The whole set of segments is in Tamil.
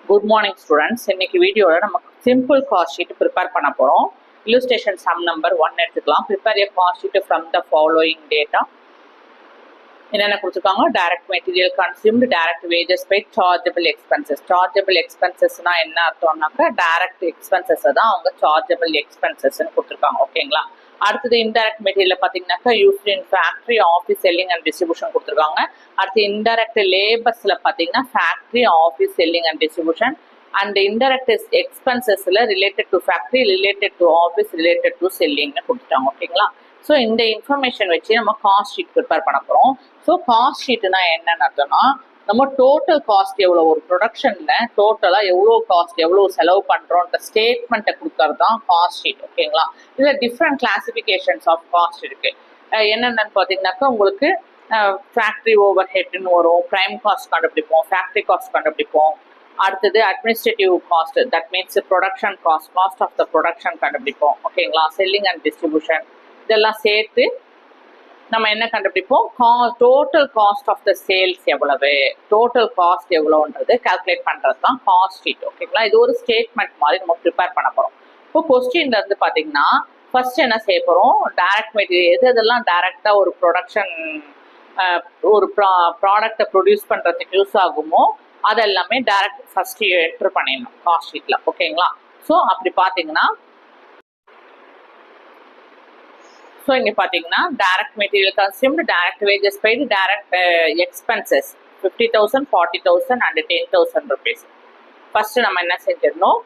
Good morning students. இன்னைக்கு வீடியோல நம்ம simple cost sheet prepare பண்ண போறோம். Illustration sum number 1 எடுத்துக்கலாம். Prepare a cost sheet from the following data. என்னென்ன கொடுத்துருக்காங்க? Direct material consumed, direct wages paid, chargeable expenses. Chargeable expensesனா என்ன அர்த்தம்னாக்கா direct expenses தான் அவங்க chargeable expensesன்னு கொடுத்துருக்காங்க. ஓகேங்களா? அடுத்தது இன்டைரக்ட் மெட்டீரியல் பார்த்தீங்கன்னாக்கா used in factory, office, selling and distribution கொடுத்துருக்காங்க. அடுத்து இன்டைரக்ட் லேபர்ஸில் பார்த்தீங்கன்னா factory, office, selling and distribution. And indirect எக்ஸ்பென்சஸில் related to factory, related to office, related to செல்லிங்னு கொடுத்துட்டாங்க. ஓகேங்களா? ஸோ இந்த இன்ஃபர்மேஷன் வச்சு நம்ம காஸ்ட் ஷீட் ப்ரிப்பேர் பண்ண போகிறோம். ஸோ காஸ்ட் ஷீட்னா என்னன்னு அர்த்தம்னா நம்ம டோட்டல் காஸ்ட் எவ்வளோ, ஒரு ப்ரொடக்ஷனில் டோட்டலாக எவ்வளோ காஸ்ட், எவ்வளோ செலவு பண்ணுறோன்ற ஸ்டேட்மெண்ட்டை கொடுக்கறது தான் காஸ்ட் ஷீட். ஓகேங்களா? இதில் டிஃப்ரெண்ட் கிளாசிஃபிகேஷன்ஸ் ஆஃப் காஸ்ட் இருக்குது. என்னென்னு பார்த்தீங்கன்னாக்கா உங்களுக்கு ஃபேக்ட்ரி ஓவர் ஹெட்னு வரும், ப்ரைம் காஸ்ட் கண்டுபிடிப்போம், ஃபேக்ட்ரி காஸ்ட் கண்டுபிடிப்போம். அடுத்தது administrative cost, that means production cost, cost of the production கண்டுபிடிப்போம். ஓகேங்களா? செல்லிங் அண்ட் டிஸ்ட்ரிபியூஷன் இதெல்லாம் சேர்த்து நம்ம என்ன கண்டுபிடிப்போம், total cost of the sales எவ்வளவு, டோட்டல் காஸ்ட் எவ்வளோன்றது கால்குலேட் பண்ணுறது தான் காஸ்ட் ஷீட். ஓகேங்களா? இது ஒரு ஸ்டேட்மெண்ட் மாதிரி நம்ம ப்ரிப்பேர் பண்ண போகிறோம். இப்போ கொஸ்டின்ல இருந்து பார்த்தீங்கன்னா ஃபர்ஸ்ட் என்ன செய்ய போகிறோம், டைரக்ட் மெட்டீரியல் எதெல்லாம் டைரக்டாக ஒரு ப்ரொடக்ஷன் ஒரு ப்ராடக்டை ப்ரொடியூஸ் பண்ணுறதுக்கு யூஸ் ஆகுமோ அதெல்லாமே டைரக்ட் ஃபர்ஸ்ட் என்ட்ரு பண்ணிடணும் காஸ்ட் ஷீட்டில். ஓகேங்களா? ஸோ அப்படி பார்த்தீங்கன்னா இங்கே பார்த்தீங்கன்னா direct material consumed, direct wages paid, direct expenses 50,000, 40,000 and 10,000 rupees. First நம்ம என்ன செஞ்சிடணும்,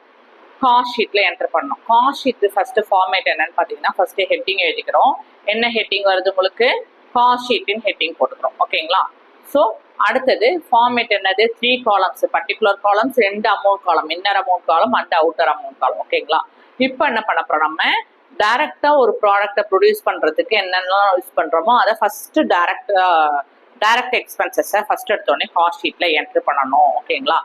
காஸ்ட் ஷீட்டில் என்டர் பண்ணணும். காஸ்ட் ஷீட் ஃபர்ஸ்ட் ஃபார்மேட் என்னன்னு பார்த்தீங்கன்னா ஃபர்ஸ்ட் ஹெட்டிங் எழுதிக்கிறோம். என்ன ஹெட்டிங் வருது உங்களுக்கு, காஸ்ட் ஷீட்டின் ஹெட்டிங் போட்டுக்கிறோம். ஓகேங்களா? ஸோ அடுத்தது ஃபார்மேட் என்னது, 3 columns, பர்டிகுலர் காலம்ஸ், 2 அமௌண்ட் காலம், இன்னர் அமௌண்ட் காலம் அண்ட் அவுட்டர் அமௌண்ட் காலம். ஓகேங்களா? இப்போ என்ன பண்ண போறோம், நம்ம டைரக்டா ஒரு ப்ராடக்டை ப்ரொடியூஸ் பண்றதுக்கு என்னென்னலாம் யூஸ் பண்றோமோ அதை ஃபர்ஸ்ட் டைரக்ட் எக்ஸ்பென்சஸை ஃபர்ஸ்ட் எடுத்தோடனே காஸ்ட் ஷீட்ல என்ட்ரு பண்ணணும். ஓகேங்களா?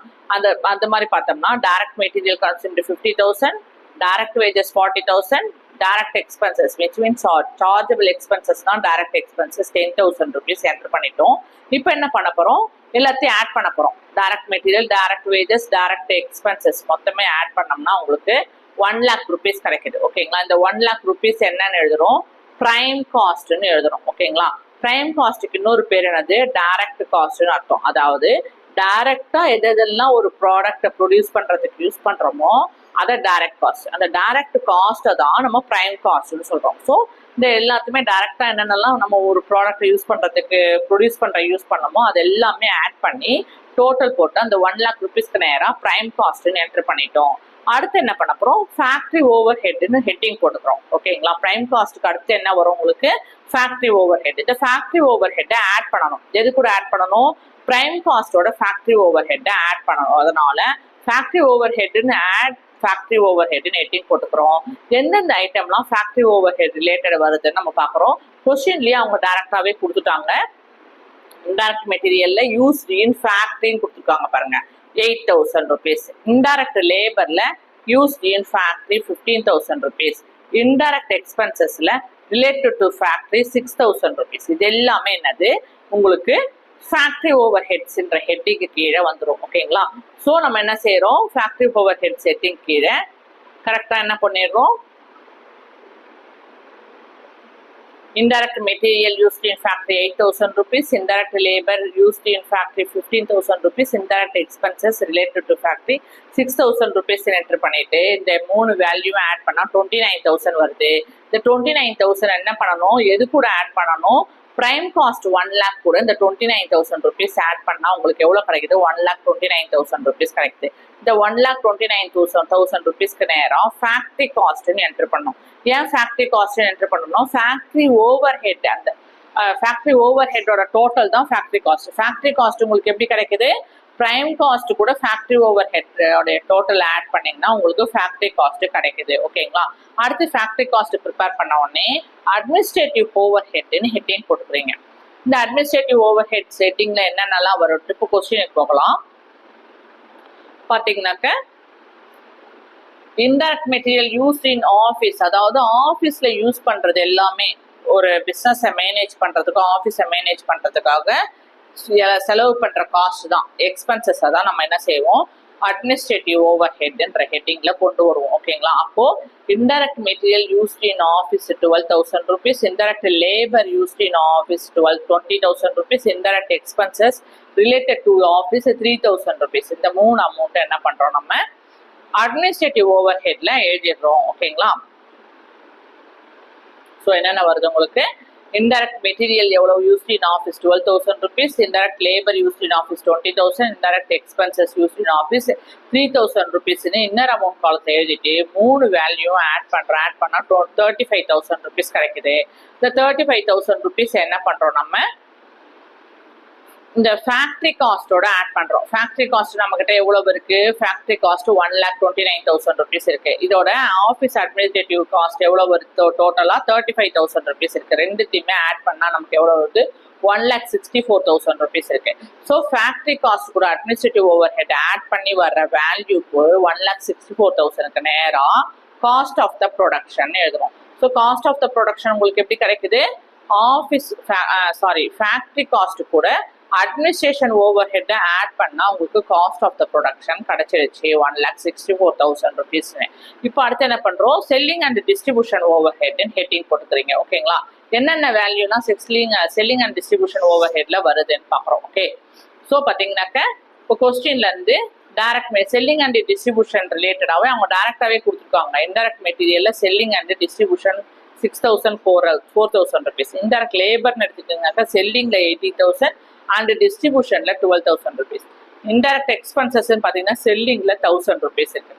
அந்த மாதிரி பார்த்தோம்னா direct material consumed 50,000, direct wages 40,000, direct expenses which means chargeable expenses தான் டைரக்ட் எக்ஸ்பென்சஸ் 10,000 rupees என்ட்ரு பண்ணிட்டோம். இப்போ என்ன பண்ண போறோம், எல்லாத்தையும் ஆட் பண்ண போறோம். Direct material, direct wages, direct expenses மொத்தமே ஆட் பண்ணோம்னா உங்களுக்கு 1 lakh rupees கிடைக்குது. ஓகேங்களா? இந்த 1 lakh rupees என்னன்னு எழுதுறோம், பிரைம் காஸ்ட்னு எழுதுறோம். ஓகேங்களா? பிரைம் காஸ்ட்டுக்கு இன்னொரு பேர் என்னது, டைரக்ட் காஸ்ட்னு அர்த்தம். அதாவது டைரக்டா எதெல்லாம் ஒரு ப்ராடக்டை ப்ரொடியூஸ் பண்றதுக்கு யூஸ் பண்றோமோ அதை டைரக்ட் காஸ்ட், அந்த டைரக்ட் காஸ்ட்டை தான் நம்ம பிரைம் காஸ்ட்னு சொல்றோம். ஸோ இந்த எல்லாத்துமே டைரக்டா என்னென்னலாம் நம்ம ஒரு ப்ராடக்ட் யூஸ் பண்றதுக்கு ப்ரொடியூஸ் யூஸ் பண்ணோமோ அது எல்லாமே ஆட் பண்ணி டோட்டல் போட்டு அந்த 1 lakh rupeesக்கு நேராக பிரைம் காஸ்ட்னு என்டர் பண்ணிட்டோம். அடுத்து என்ன பண்ண போறோம், ஃபேக்டரி ஓவர் ஹெட்னு ஹெட்டிங் போட்டுக்கிறோம். ஓகேங்களா? பிரைம் காஸ்ட்டுக்கு அடுத்து என்ன வரும் உங்களுக்கு, ஃபேக்டரி ஓவர் ஹெட். இந்த ஃபேக்டரி ஓவர் ஹெட்டை ஆட் பண்ணணும். எது கூட ஆட் பண்ணணும், பிரைம் காஸ்டோட ஃபேக்டரி ஓவர் ஹெட்டை ஆட் பண்ணணும். அதனால ஃபேக்டரி ஓவர் ஹெட்னு ஃபேக்டரி ஓவர் ஹெட்னு ஹெட்டிங் போட்டுக்கிறோம். எந்தெந்த ஐட்டம்லாம் ஃபேக்டரி ஓவர் ஹெட் ரிலேட்டட் வருதுன்னு நம்ம பார்க்குறோம். கொஸ்டின்லயே அவங்க டைரக்டாவே கொடுத்துட்டாங்க. இன்டைரக்ட் மெட்டீரியல்ல யூஸ்ட் இன் ஃபேக்டரின்னு கொடுத்துருக்காங்க பாருங்க, 8,000 rupees. இன்டைரக்ட் லேபர்ல used in factory 15,000 rupees. Indirect எக்ஸ்பென்சஸ்ல ரிலேட்டட் டு ஃபேக்டரி 6,000 rupees. இது எல்லாமே என்னது உங்களுக்கு ஃபேக்டரி ஓவர் ஹெட்ஸ்ன்ற ஹெட்டிங்கு கீழே வந்துடும். ஓகேங்களா? ஸோ நம்ம என்ன செய்யறோம், ஃபேக்டரி ஓவர் ஹெட்ஸ் ஹெட்டிங் கீழே கரெக்டா என்ன பண்ணிடுறோம், indirect material used in factory 8,000 rupees, indirect labor used in factory 15,000 rupees, indirect expenses related to factory 6,000 rupees enter பண்ணிட்டு இந்த 3 வேல்யூ ஆட் பண்ணா 29,000 வருது. இந்த 29,000 என்ன பண்ணணும், எது கூட ஆட் பண்ணணும், பிரைம் காஸ்ட் 1 lakh கூட இந்த 29,000 rupees ஆட் பண்ணா உங்களுக்கு எவ்வளவு கிடைக்குது, 1,29,000 rupees கிடைக்குது. இந்த 1,29,000 rupeesக்கு நேரம் ஃபேக்டரி காஸ்ட்னு என்டர் பண்ணணும். ஏன் ஃபேக்டரி காஸ்ட்னு என்டர் பண்ணணும், ஃபேக்டரி ஓவர் ஹெட், அந்த ஃபேக்டரி ஓவர் ஹெட்டோட டோட்டல் தான் ஃபேக்டரி காஸ்ட். ஃபேக்டரி காஸ்ட் உங்களுக்கு எப்படி கிடைக்குது, பிரைம் காஸ்ட் கூட ஃபேக்டரி ஓவர் ஹெட்டோட டோட்டல் ஆட் பண்ணீங்கன்னா உங்களுக்கு ஃபேக்டரி காஸ்ட் கிடைக்குது. ஓகேங்களா? அடுத்து ஃபேக்டரி காஸ்ட் ப்ரிப்பேர் பண்ண உடனே அட்மினிஸ்ட்ரேட்டிவ் ஓவர் ஹெட்னு ஹெட்டிங் போட்டுக்கிறீங்க. இந்த அட்மினிஸ்ட்ரேட்டிவ் ஓவர் ஹெட் செட்டிங்ல என்னென்னலாம் வரும், இப்போ கொஸ்டினுக்கு போகலாம். பார்த்தீங்கன்னாக்க indirect material used in office, அதாவது ஆஃபீஸ்ல யூஸ் பண்றது எல்லாமே ஒரு பிஸ்னஸை மேனேஜ் பண்றதுக்கும் ஆஃபீஸை மேனேஜ் பண்றதுக்காக செலவு பண்ற காஸ்ட் தான், எக்ஸ்பென்சஸை தான் நம்ம என்ன செய்வோம் அட்மினிஸ்ட்ரேட்டிவ் ஓவர் ஹெட்ன்ற ஹெட்டிங்ல கொண்டு வருவோம். ஓகேங்களா? அப்போ indirect material used in office 12,000 rupees, indirect labour used in office 20,000 rupees, indirect expenses related to office 3,000 rupees. இந்த 3 அமௌண்ட் என்ன பண்றோம், நம்ம அட்மினிஸ்ட்ரேட்டிவ் ஓவர் ஹெட்ல எழுதிடுறோம். ஓகேங்களா? ஸோ என்னென்ன வருது உங்களுக்கு, indirect material எவ்வளவு used in office 12,000 rupees, indirect labor used in office 20,000, indirect expenses used in office 3,000 rupees inner amount காலத்தை எழுதிட்டு 3 வேல்யூ ஆட் பண்ணா 35,000 rupees கிடைக்குது. இந்த 35,000 rupees என்ன பண்றோம், நம்ம இந்த ஃபேக்டரி காஸ்டோட ஆட் பண்றோம். ஃபேக்டரி காஸ்ட் நம்ம கிட்ட எவ்வளவு இருக்கு, ஃபேக்டரி காஸ்ட் 1,29,000 rupees இருக்கு. இதோட ஆஃபீஸ் அட்மினிஸ்ட்ரேட்டிவ் காஸ்ட் எவ்வளவு வருது, டோட்டலா 35,000 rupees இருக்கு. ரெண்டுத்தையுமே ஆட் பண்ணா நமக்கு எவ்வளவு வருது, 1,64,000 rupees இருக்கு. ஸோ ஃபேக்டரி காஸ்ட் கூட அட்மினிஸ்ட்ரேட்டிவ் ஓவர் ஹெட் ஆட் பண்ணி வர்ற வேல்யூக்கு 1,64,000க்கு நேரா காஸ்ட் ஆஃப் த ப்ரொடக்ஷன் எழுதுறோம். So cost of the production உங்களுக்கு எப்படி கிடைக்குது, ஃபேக்டரி காஸ்ட் கூட அட்மினிஸ்ட்ரேஷன் ஓவர் ஹெட் ஆட் பண்ணா உங்களுக்கு காஸ்ட் ஆஃப் த ப்ரொடக்ஷன் கிடைச்சிருச்சு 1,64,000 rupees. இப்போ அடுத்து என்ன பண்றோம், selling and distribution overhead heading போட்டுக்கிறீங்க. ஓகேங்களா? என்னென்ன வேல்யூனா செல்லிங் அண்ட் டிஸ்ட்ரிபியூஷன் ஓவர் ஹெட்ல வருதுன்னு பாக்குறோம். ஓகே, ஸோ பாத்தீங்கன்னாக்க இப்போ கொஸ்டின்ல இருந்து டைரக்ட் செல்லிங் அண்ட் டிஸ்ட்ரிபியூஷன் ரிலேட்டடாவே அவங்க டைரக்டாவே கொடுத்துருக்காங்க. இன்டைரக்ட் மெட்டீரியல்ல selling and distribution 6,000 rupees. Indirect லேபர்னு எடுத்துக்கிட்டாக்க செல்லிங்ல 80,000 அண்ட் டிஸ்ட்ரிபியூஷன்ல 12,000 rupees. இன்டைரக்ட் எக்ஸ்பென்சஸ் பாத்தீங்கன்னா செல்லிங்ல 1,000 rupees இருக்கு.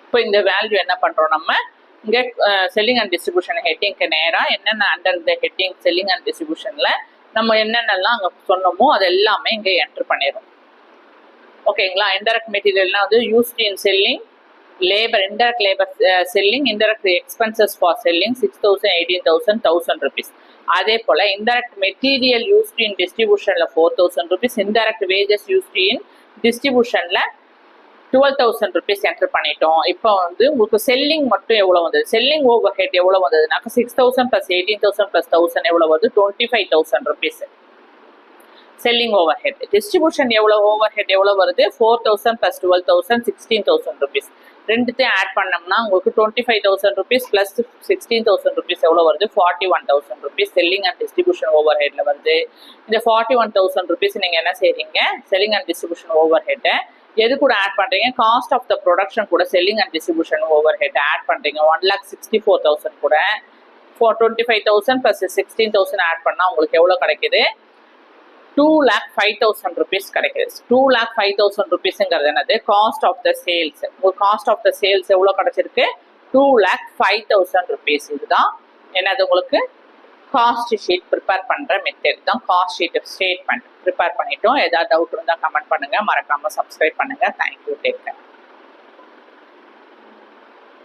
இப்போ இந்த வேல்யூ என்ன பண்றோம், நம்ம இங்க செல்லிங் அண்ட் டிஸ்ட்ரிபியூஷன் ஹெட்டிங்க்கு நேரா என்னென்ன அண்டர் இந்த ஹெட்டிங் செல்லிங் அண்ட் டிஸ்ட்ரிபியூஷன்ல நம்ம என்னென்னலாம் அங்க சொன்னோமோ அது எல்லாமே இங்க என்டர் பண்ணிடுறோம். ஓகேங்களா? இன்டைரக்ட் மெட்டீரியல்னா வந்து used in selling, labour indirect labour selling, indirect expenses for selling 6,000, 18,000, 1,000 rupees. அதே போல இன்டைரக்ட் மெட்டீரியல் யூஸ்ட் இன் டிஸ்ட்ரிபியூஷன்ல 4,000 rupees, indirect wages used in டிஸ்ட்ரிபியூஷன்ல 12,000 rupees என்டர் பண்ணிட்டோம். இப்போ வந்து உங்களுக்கு செல்லிங் மட்டும் எவ்வளவு வந்தது, செல்லிங் ஓவர் ஹெட் எவ்வளவு வந்ததுனாக்க 6,000 plus 18,000 plus 1,000 எவ்வளவு வருது, 25,000 rupees selling over head. Distribution எவ்வளவு ஓவர் ஹெட் எவ்வளவு வருது, 4,000 plus 12,000 16,000 rupees. ரெண்டுத்தையும் ஆட் பண்ணோம்னா உங்களுக்கு 25,000 rupees plus 16,000 rupees எவ்வளவு வருது, 41,000 rupees செல்லிங் அண்ட் டிஸ்ட்ரிபியூஷன் ஓவர் ஹெட்ல வருது. இந்த 41,000 rupees நீங்க என்ன செய்றீங்க, selling and distribution overhead எது கூட ஆட் பண்றீங்க, காஸ்ட் ஆஃப் த ப்ரொடக்ஷன் கூட selling and distribution overhead add பண்றீங்க. 1,64,000 கூட 25,000 plus 16,000 ஆட் பண்ணா உங்களுக்கு எவ்வளவு கிடைக்குது, 2,05,000 rupees கிடைக்குது. 2,05,000 rupeesங்கிறது என்னது, காஸ்ட் ஆஃப் த சேல்ஸ். ஒரு காஸ்ட் ஆஃப் த சேல்ஸ் எவ்வளவு கிடைச்சிருக்கு, 2,05,000 rupees. இதுதான் என்னது உங்களுக்கு காஸ்ட் ஷீட் ப்ரிப்பேர் பண்ற மெத்தட் தான் காஸ்ட் ஷீட் ஸ்டேட்மெண்ட் ப்ரிப்பேர் பண்ணிட்டோம். ஏதாவது டவுட் இருந்தால் கமெண்ட் பண்ணுங்க, மறக்காம சப்ஸ்கிரைப் பண்ணுங்க. Thank you, take care.